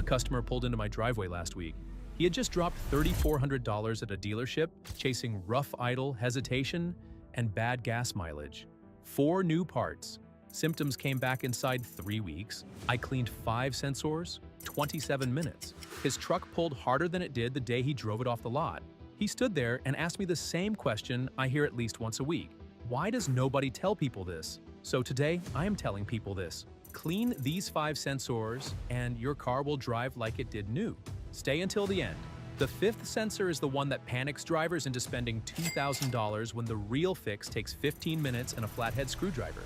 customer pulled into my driveway last week. He had just dropped $3,400 at a dealership, chasing rough idle, hesitation, and bad gas mileage. 4 new parts. Symptoms came back inside 3 weeks. I cleaned 5 sensors, 27 minutes. His truck pulled harder than it did the day he drove it off the lot. He stood there and asked me the same question I hear at least once a week. Why does nobody tell people this? So today, I am telling people this. Clean these 5 sensors and your car will drive like it did new. Stay until the end. The 5th sensor is the one that panics drivers into spending $2,000 when the real fix takes 15 minutes and a flathead screwdriver.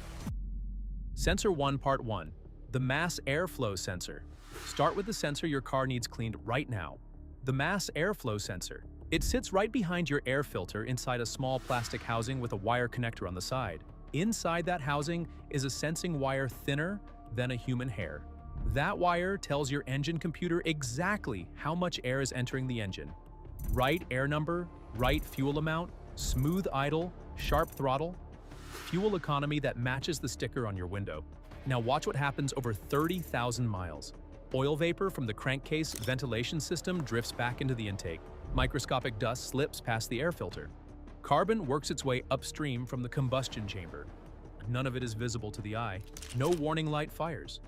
Sensor 1 Part 1. The mass airflow sensor. Start with the sensor your car needs cleaned right now. The mass airflow sensor. It sits right behind your air filter inside a small plastic housing with a wire connector on the side. Inside that housing is a sensing wire thinner than a human hair. That wire tells your engine computer exactly how much air is entering the engine. Right air number, right fuel amount, smooth idle, sharp throttle, fuel economy that matches the sticker on your window. Now watch what happens over 30,000 miles. Oil vapor from the crankcase ventilation system drifts back into the intake. Microscopic dust slips past the air filter. Carbon works its way upstream from the combustion chamber. None of it is visible to the eye. No warning light fires.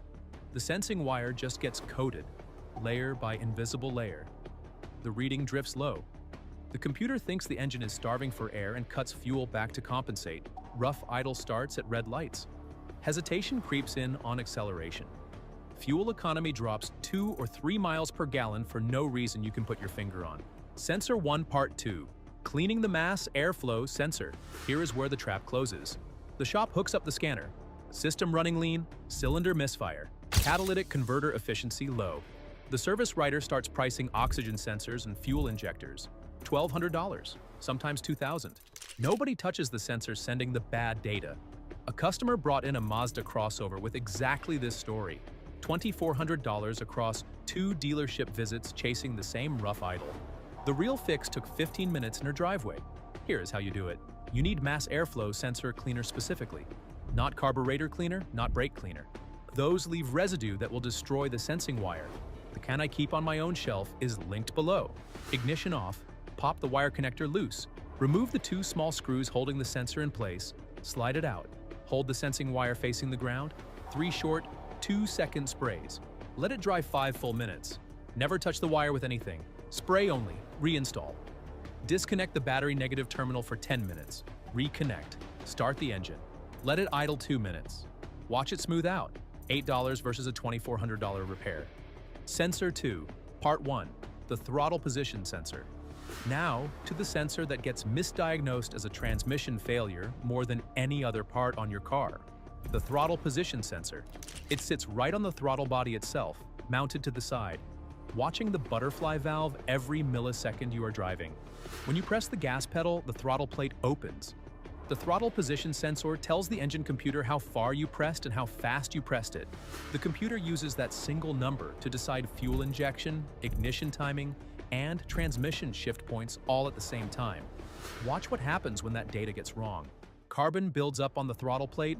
The sensing wire just gets coated, layer by invisible layer. The reading drifts low. The computer thinks the engine is starving for air and cuts fuel back to compensate. Rough idle starts at red lights. Hesitation creeps in on acceleration. Fuel economy drops 2 or 3 miles per gallon for no reason you can put your finger on. Sensor 1 Part 2. Cleaning the mass airflow sensor. Here is where the trap closes. The shop hooks up the scanner. System running lean, cylinder misfire. Catalytic converter efficiency low. The service writer starts pricing oxygen sensors and fuel injectors. $1,200, sometimes $2,000. Nobody touches the sensor sending the bad data. A customer brought in a Mazda crossover with exactly this story. $2,400 across 2 dealership visits chasing the same rough idle. The real fix took 15 minutes in her driveway. Here is how you do it. You need mass airflow sensor cleaner specifically. Not carburetor cleaner, not brake cleaner. Those leave residue that will destroy the sensing wire. The can I keep on my own shelf is linked below. Ignition off, pop the wire connector loose. Remove the 2 small screws holding the sensor in place, slide it out. Hold the sensing wire facing the ground. 3 short, 2-second sprays. Let it dry 5 full minutes. Never touch the wire with anything. Spray only, reinstall. Disconnect the battery negative terminal for 10 minutes. Reconnect. Start the engine. Let it idle 2 minutes. Watch it smooth out. $8 versus a $2,400 repair. Sensor 2, Part 1, the throttle position sensor. Now to the sensor that gets misdiagnosed as a transmission failure more than any other part on your car. The throttle position sensor. It sits right on the throttle body itself, mounted to the side, watching the butterfly valve every millisecond you are driving. When you press the gas pedal, the throttle plate opens. The throttle position sensor tells the engine computer how far you pressed and how fast you pressed it. The computer uses that single number to decide fuel injection, ignition timing, and transmission shift points all at the same time. Watch what happens when that data gets wrong. Carbon builds up on the throttle plate,